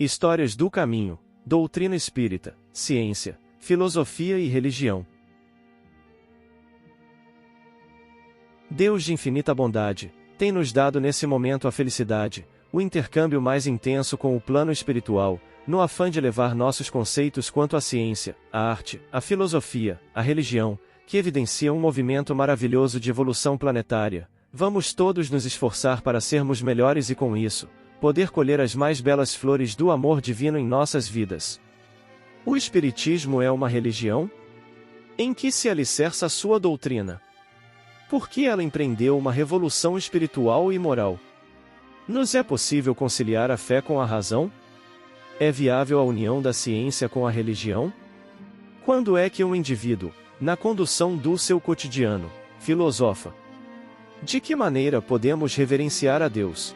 Histórias do caminho, doutrina espírita, ciência, filosofia e religião. Deus de infinita bondade, tem nos dado nesse momento a felicidade, o intercâmbio mais intenso com o plano espiritual, no afã de levar nossos conceitos quanto à ciência, à arte, à filosofia, à religião, que evidencia um movimento maravilhoso de evolução planetária. Vamos todos nos esforçar para sermos melhores e com isso, poder colher as mais belas flores do amor divino em nossas vidas. O Espiritismo é uma religião? Em que se alicerça a sua doutrina? Por que ela empreendeu uma revolução espiritual e moral? Nos é possível conciliar a fé com a razão? É viável a união da ciência com a religião? Quando é que um indivíduo, na condução do seu cotidiano, filosofa? De que maneira podemos reverenciar a Deus?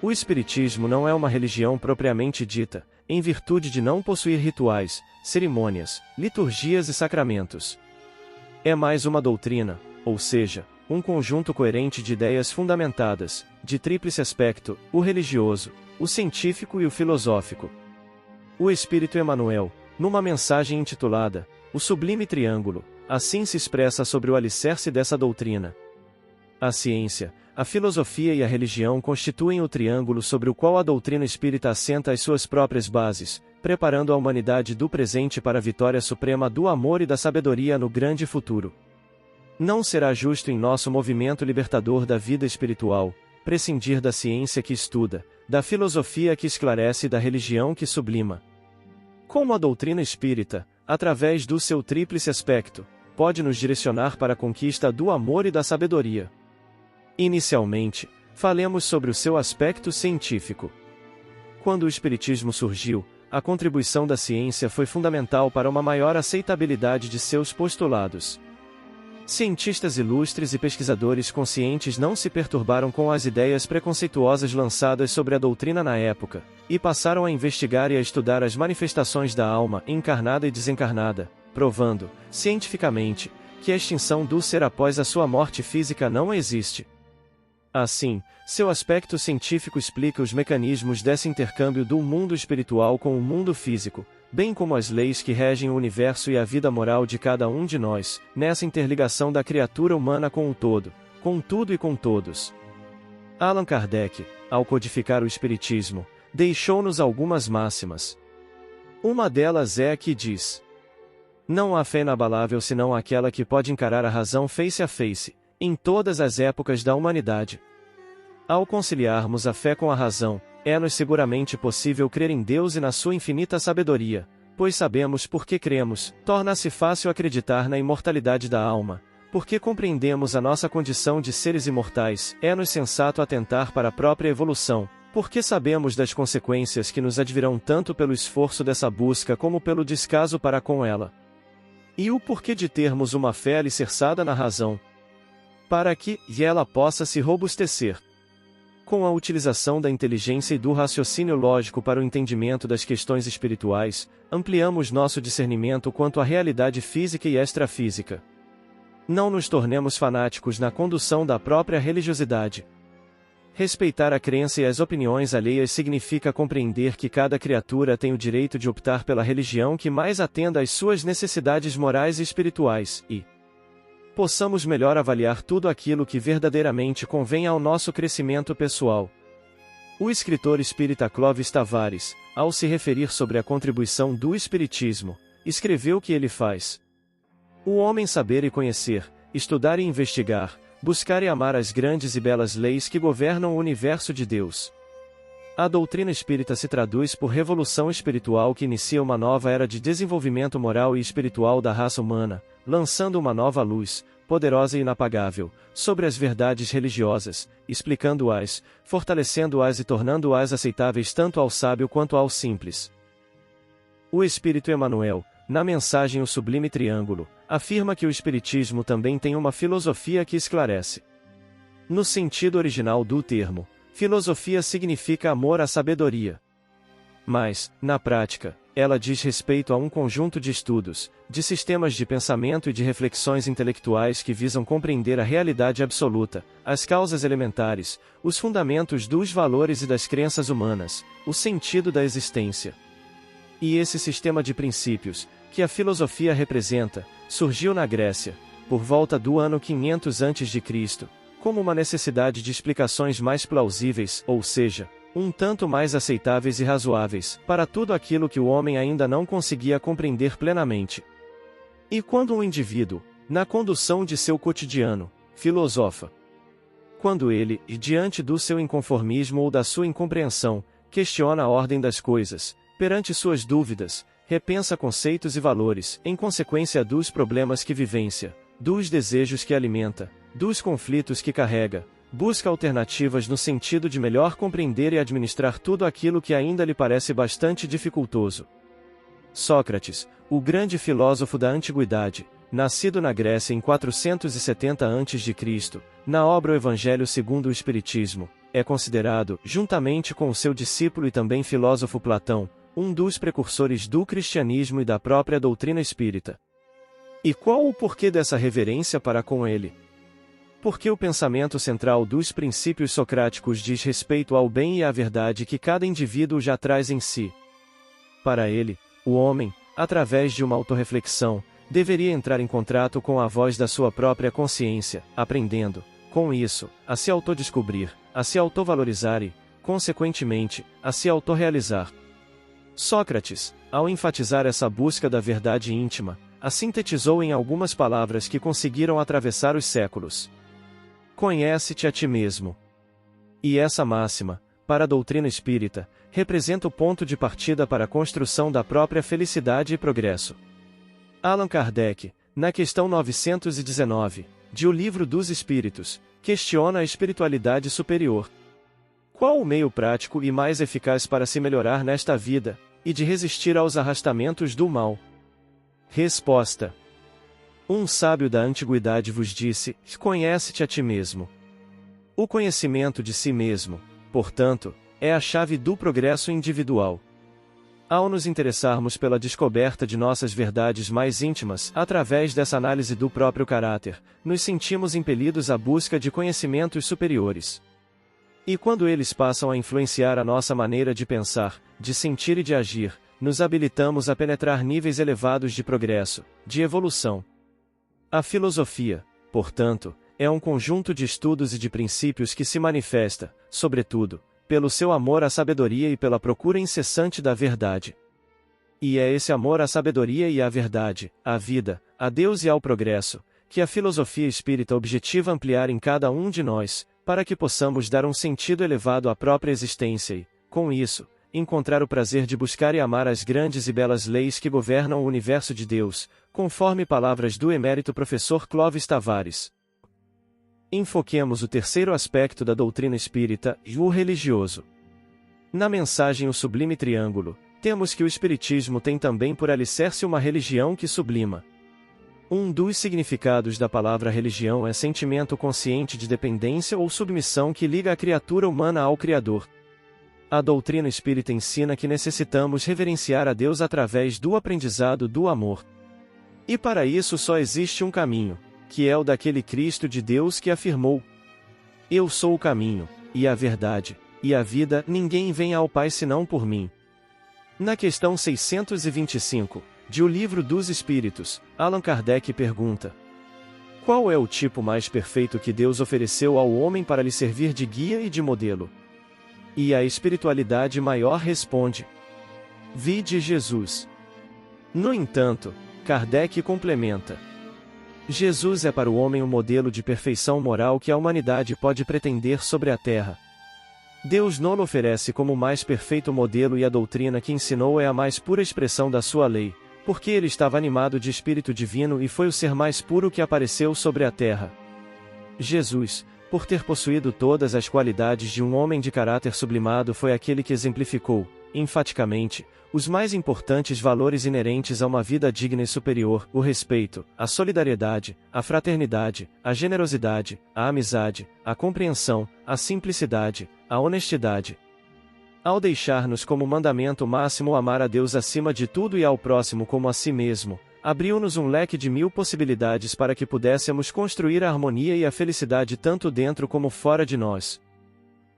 O Espiritismo não é uma religião propriamente dita, em virtude de não possuir rituais, cerimônias, liturgias e sacramentos. É mais uma doutrina, ou seja, um conjunto coerente de ideias fundamentadas, de tríplice aspecto, o religioso, o científico e o filosófico. O Espírito Emmanuel, numa mensagem intitulada O Sublime Triângulo, assim se expressa sobre o alicerce dessa doutrina. A ciência, a filosofia e a religião constituem o triângulo sobre o qual a doutrina espírita assenta as suas próprias bases, preparando a humanidade do presente para a vitória suprema do amor e da sabedoria no grande futuro. Não será justo em nosso movimento libertador da vida espiritual, prescindir da ciência que estuda, da filosofia que esclarece e da religião que sublima. Como a doutrina espírita, através do seu tríplice aspecto, pode nos direcionar para a conquista do amor e da sabedoria. Inicialmente, falemos sobre o seu aspecto científico. Quando o Espiritismo surgiu, a contribuição da ciência foi fundamental para uma maior aceitabilidade de seus postulados. Cientistas ilustres e pesquisadores conscientes não se perturbaram com as ideias preconceituosas lançadas sobre a doutrina na época, e passaram a investigar e a estudar as manifestações da alma encarnada e desencarnada, provando, cientificamente, que a extinção do ser após a sua morte física não existe. Assim, seu aspecto científico explica os mecanismos desse intercâmbio do mundo espiritual com o mundo físico, bem como as leis que regem o universo e a vida moral de cada um de nós, nessa interligação da criatura humana com o todo, com tudo e com todos. Allan Kardec, ao codificar o Espiritismo, deixou-nos algumas máximas. Uma delas é a que diz: não há fé inabalável senão aquela que pode encarar a razão face a face, em todas as épocas da humanidade. Ao conciliarmos a fé com a razão, é-nos seguramente possível crer em Deus e na sua infinita sabedoria, pois sabemos por que cremos, torna-se fácil acreditar na imortalidade da alma, porque compreendemos a nossa condição de seres imortais, é-nos sensato atentar para a própria evolução, porque sabemos das consequências que nos advirão tanto pelo esforço dessa busca como pelo descaso para com ela. E o porquê de termos uma fé alicerçada na razão, para que ela possa se robustecer. Com a utilização da inteligência e do raciocínio lógico para o entendimento das questões espirituais, ampliamos nosso discernimento quanto à realidade física e extrafísica. Não nos tornemos fanáticos na condução da própria religiosidade. Respeitar a crença e as opiniões alheias significa compreender que cada criatura tem o direito de optar pela religião que mais atenda às suas necessidades morais e espirituais, e possamos melhor avaliar tudo aquilo que verdadeiramente convém ao nosso crescimento pessoal. O escritor espírita Clóvis Tavares, ao se referir sobre a contribuição do Espiritismo, escreveu que ele faz o homem saber e conhecer, estudar e investigar, buscar e amar as grandes e belas leis que governam o universo de Deus. A doutrina espírita se traduz por revolução espiritual que inicia uma nova era de desenvolvimento moral e espiritual da raça humana, lançando uma nova luz, poderosa e inapagável, sobre as verdades religiosas, explicando-as, fortalecendo-as e tornando-as aceitáveis tanto ao sábio quanto ao simples. O Espírito Emmanuel, na mensagem O Sublime Triângulo, afirma que o Espiritismo também tem uma filosofia que esclarece. No sentido original do termo, filosofia significa amor à sabedoria. Mas, na prática, Ela diz respeito a um conjunto de estudos, de sistemas de pensamento e de reflexões intelectuais que visam compreender a realidade absoluta, as causas elementares, os fundamentos dos valores e das crenças humanas, o sentido da existência. E esse sistema de princípios, que a filosofia representa, surgiu na Grécia, por volta do ano 500 a.C., como uma necessidade de explicações mais plausíveis, ou seja, um tanto mais aceitáveis e razoáveis, para tudo aquilo que o homem ainda não conseguia compreender plenamente. E quando um indivíduo, na condução de seu cotidiano, filosofa, quando ele, diante do seu inconformismo ou da sua incompreensão, questiona a ordem das coisas, perante suas dúvidas, repensa conceitos e valores, em consequência dos problemas que vivencia, dos desejos que alimenta, dos conflitos que carrega, busca alternativas no sentido de melhor compreender e administrar tudo aquilo que ainda lhe parece bastante dificultoso. Sócrates, o grande filósofo da antiguidade, nascido na Grécia em 470 a.C., na obra O Evangelho segundo o Espiritismo, é considerado, juntamente com o seu discípulo e também filósofo Platão, um dos precursores do cristianismo e da própria doutrina espírita. E qual o porquê dessa reverência para com ele? Porque o pensamento central dos princípios socráticos diz respeito ao bem e à verdade que cada indivíduo já traz em si. Para ele, o homem, através de uma autorreflexão, deveria entrar em contato com a voz da sua própria consciência, aprendendo, com isso, a se autodescobrir, a se autovalorizar e, consequentemente, a se autorrealizar. Sócrates, ao enfatizar essa busca da verdade íntima, a sintetizou em algumas palavras que conseguiram atravessar os séculos. Conhece-te a ti mesmo. E essa máxima, para a doutrina espírita, representa o ponto de partida para a construção da própria felicidade e progresso. Allan Kardec, na questão 919, de O Livro dos Espíritos, questiona a espiritualidade superior. Qual o meio prático e mais eficaz para se melhorar nesta vida, e de resistir aos arrastamentos do mal? Resposta: um sábio da antiguidade vos disse: conhece-te a ti mesmo. O conhecimento de si mesmo, portanto, é a chave do progresso individual. Ao nos interessarmos pela descoberta de nossas verdades mais íntimas, através dessa análise do próprio caráter, nos sentimos impelidos à busca de conhecimentos superiores. E quando eles passam a influenciar a nossa maneira de pensar, de sentir e de agir, nos habilitamos a penetrar níveis elevados de progresso, de evolução. A filosofia, portanto, é um conjunto de estudos e de princípios que se manifesta, sobretudo, pelo seu amor à sabedoria e pela procura incessante da verdade. E é esse amor à sabedoria e à verdade, à vida, a Deus e ao progresso, que a filosofia espírita objetiva ampliar em cada um de nós, para que possamos dar um sentido elevado à própria existência e, com isso, encontrar o prazer de buscar e amar as grandes e belas leis que governam o universo de Deus, conforme palavras do emérito professor Clóvis Tavares. Enfoquemos o terceiro aspecto da doutrina espírita, o religioso. Na mensagem O Sublime Triângulo, temos que o espiritismo tem também por alicerce uma religião que sublima. Um dos significados da palavra religião é sentimento consciente de dependência ou submissão que liga a criatura humana ao Criador. A doutrina espírita ensina que necessitamos reverenciar a Deus através do aprendizado do amor. E para isso só existe um caminho, que é o daquele Cristo de Deus que afirmou: eu sou o caminho, e a verdade, e a vida, ninguém vem ao Pai senão por mim. Na questão 625, de O Livro dos Espíritos, Allan Kardec pergunta: qual é o tipo mais perfeito que Deus ofereceu ao homem para lhe servir de guia e de modelo? E a espiritualidade maior responde: vide Jesus. No entanto, Kardec complementa: Jesus é para o homem o modelo de perfeição moral que a humanidade pode pretender sobre a terra. Deus não oferece como o mais perfeito modelo e a doutrina que ensinou é a mais pura expressão da sua lei, porque ele estava animado de espírito divino e foi o ser mais puro que apareceu sobre a terra. Jesus, por ter possuído todas as qualidades de um homem de caráter sublimado, foi aquele que exemplificou, enfaticamente, os mais importantes valores inerentes a uma vida digna e superior: o respeito, a solidariedade, a fraternidade, a generosidade, a amizade, a compreensão, a simplicidade, a honestidade. Ao deixar-nos como mandamento máximo amar a Deus acima de tudo e ao próximo como a si mesmo, abriu-nos um leque de 1000 possibilidades para que pudéssemos construir a harmonia e a felicidade tanto dentro como fora de nós.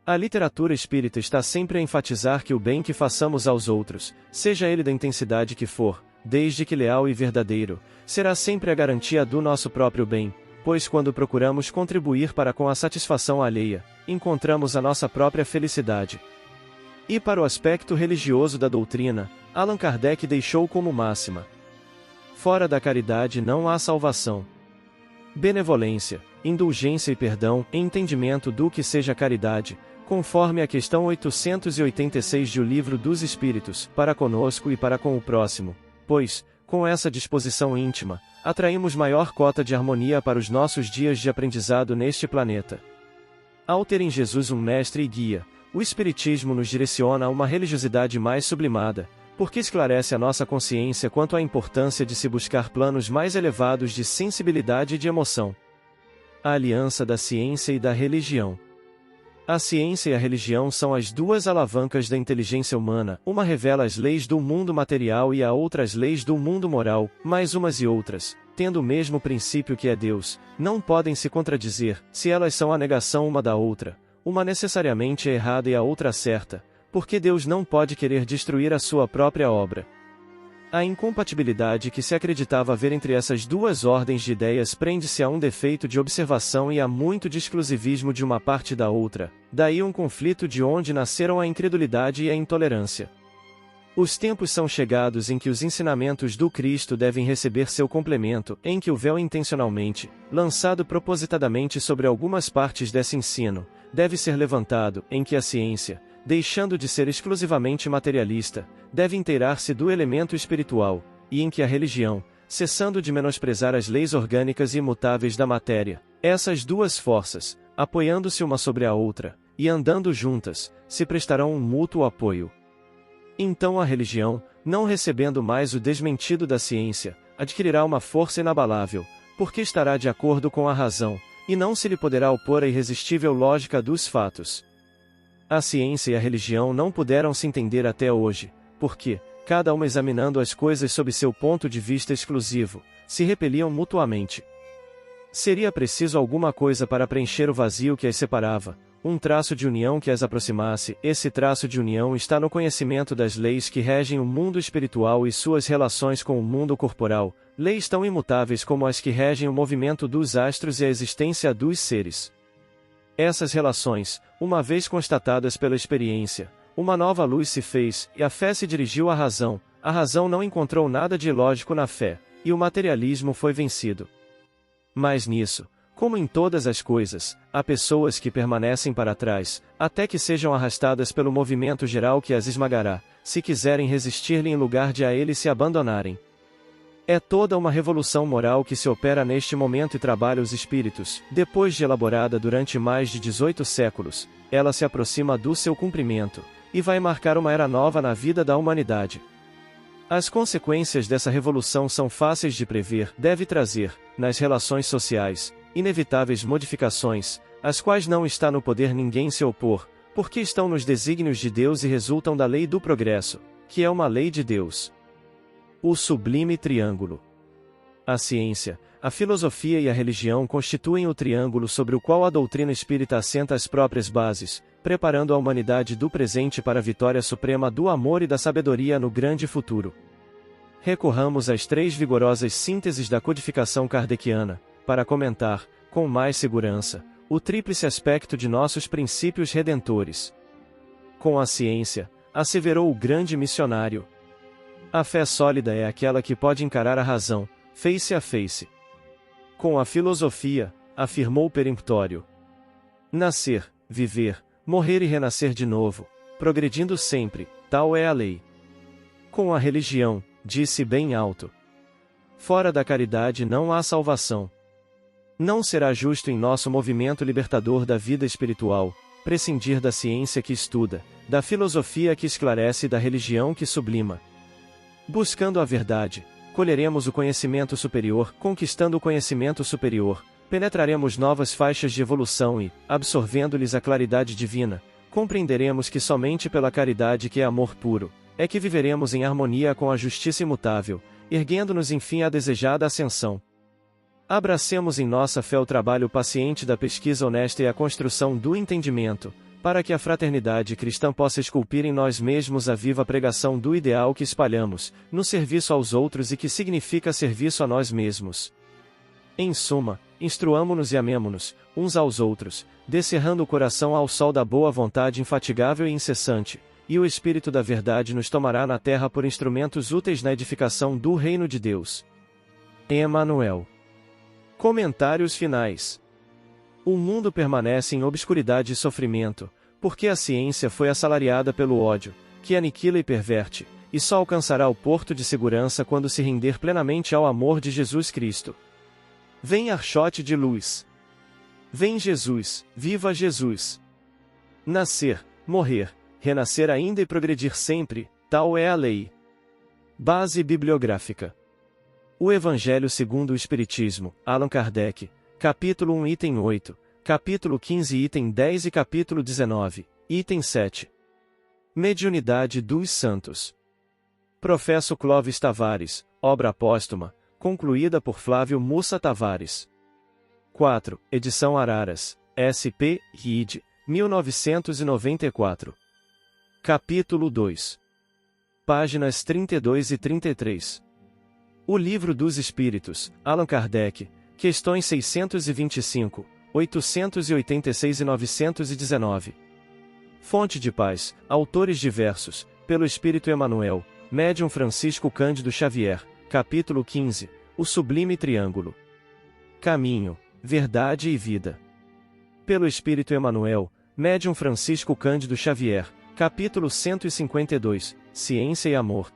A literatura espírita está sempre a enfatizar que o bem que façamos aos outros, seja ele da intensidade que for, desde que leal e verdadeiro, será sempre a garantia do nosso próprio bem, pois quando procuramos contribuir para com a satisfação alheia, encontramos a nossa própria felicidade. E para o aspecto religioso da doutrina, Allan Kardec deixou como máxima: fora da caridade não há salvação. Benevolência, indulgência e perdão, entendimento do que seja caridade, conforme a questão 886 de O Livro dos Espíritos, para conosco e para com o próximo, pois, com essa disposição íntima, atraímos maior cota de harmonia para os nossos dias de aprendizado neste planeta. Ao ter em Jesus um mestre e guia, o Espiritismo nos direciona a uma religiosidade mais sublimada, porque esclarece a nossa consciência quanto à importância de se buscar planos mais elevados de sensibilidade e de emoção. A aliança da ciência e da religião. A ciência e a religião são as duas alavancas da inteligência humana, uma revela as leis do mundo material e a outra as leis do mundo moral, mas umas e outras, tendo o mesmo princípio que é Deus, não podem se contradizer, se elas são a negação uma da outra. Uma necessariamente é errada e a outra certa, porque Deus não pode querer destruir a sua própria obra. A incompatibilidade que se acreditava haver entre essas duas ordens de ideias prende-se a um defeito de observação e a muito de exclusivismo de uma parte da outra, daí um conflito de onde nasceram a incredulidade e a intolerância. Os tempos são chegados em que os ensinamentos do Cristo devem receber seu complemento, em que o véu intencionalmente, lançado propositadamente sobre algumas partes desse ensino, deve ser levantado, em que a ciência, deixando de ser exclusivamente materialista, deve inteirar-se do elemento espiritual, e em que a religião, cessando de menosprezar as leis orgânicas e imutáveis da matéria, essas duas forças, apoiando-se uma sobre a outra, e andando juntas, se prestarão um mútuo apoio. Então a religião, não recebendo mais o desmentido da ciência, adquirirá uma força inabalável, porque estará de acordo com a razão, e não se lhe poderá opor à irresistível lógica dos fatos. A ciência e a religião não puderam se entender até hoje, porque, cada uma examinando as coisas sob seu ponto de vista exclusivo, se repeliam mutuamente. Seria preciso alguma coisa para preencher o vazio que as separava, um traço de união que as aproximasse. Esse traço de união está no conhecimento das leis que regem o mundo espiritual e suas relações com o mundo corporal, leis tão imutáveis como as que regem o movimento dos astros e a existência dos seres. Essas relações, uma vez constatadas pela experiência, uma nova luz se fez, e a fé se dirigiu à razão. A razão não encontrou nada de ilógico na fé, e o materialismo foi vencido. Mas nisso, como em todas as coisas, há pessoas que permanecem para trás, até que sejam arrastadas pelo movimento geral que as esmagará, se quiserem resistir-lhe em lugar de a ele se abandonarem. É toda uma revolução moral que se opera neste momento e trabalha os espíritos. Depois de elaborada durante mais de 18 séculos, ela se aproxima do seu cumprimento, e vai marcar uma era nova na vida da humanidade. As consequências dessa revolução são fáceis de prever. Deve trazer, nas relações sociais, inevitáveis modificações, às quais não está no poder ninguém se opor, porque estão nos desígnios de Deus e resultam da lei do progresso, que é uma lei de Deus. O sublime triângulo. A ciência, a filosofia e a religião constituem o triângulo sobre o qual a doutrina espírita assenta as próprias bases, preparando a humanidade do presente para a vitória suprema do amor e da sabedoria no grande futuro. Recorramos às 3 vigorosas sínteses da codificação kardeciana, para comentar, com mais segurança, o tríplice aspecto de nossos princípios redentores. Com a ciência, asseverou o grande missionário, a fé sólida é aquela que pode encarar a razão, face a face. Com a filosofia, afirmou o peremptório, nascer, viver, morrer e renascer de novo, progredindo sempre, tal é a lei. Com a religião, disse bem alto, fora da caridade não há salvação. Não será justo em nosso movimento libertador da vida espiritual, prescindir da ciência que estuda, da filosofia que esclarece e da religião que sublima. Buscando a verdade, colheremos o conhecimento superior. Conquistando o conhecimento superior, penetraremos novas faixas de evolução e, absorvendo-lhes a claridade divina, Compreenderemos que somente pela caridade, que é amor puro, é que viveremos em harmonia com a justiça imutável, erguendo-nos enfim à desejada ascensão. Abracemos em nossa fé o trabalho paciente da pesquisa honesta e a construção do entendimento, para que a fraternidade cristã possa esculpir em nós mesmos a viva pregação do ideal que espalhamos, no serviço aos outros e que significa serviço a nós mesmos. Em suma, instruamo-nos e amemo-nos, uns aos outros, descerrando o coração ao sol da boa vontade infatigável e incessante, e o Espírito da verdade nos tomará na terra por instrumentos úteis na edificação do reino de Deus. Emmanuel. Comentários finais. O mundo permanece em obscuridade e sofrimento, porque a ciência foi assalariada pelo ódio, que aniquila e perverte, e só alcançará o porto de segurança quando se render plenamente ao amor de Jesus Cristo. Vem Archote de luz. Vem Jesus, viva Jesus. Nascer, morrer, renascer ainda e progredir sempre, tal é a lei. Base bibliográfica. O Evangelho segundo o Espiritismo, Allan Kardec, capítulo 1 item 8, capítulo 15 item 10 e capítulo 19, item 7. Mediunidade dos Santos. Professo Clóvis Tavares, obra póstuma, concluída por Flávio Mussa Tavares. 4. Edição Araras, SP, RID, 1994. Capítulo 2. Páginas 32 e 33. O Livro dos Espíritos, Allan Kardec, questões 625, 886 e 919. Fonte de Paz, autores diversos, pelo Espírito Emmanuel, médium Francisco Cândido Xavier, capítulo 15, O Sublime Triângulo. Caminho, Verdade e Vida. Pelo Espírito Emmanuel, médium Francisco Cândido Xavier, capítulo 152, Ciência e Amor.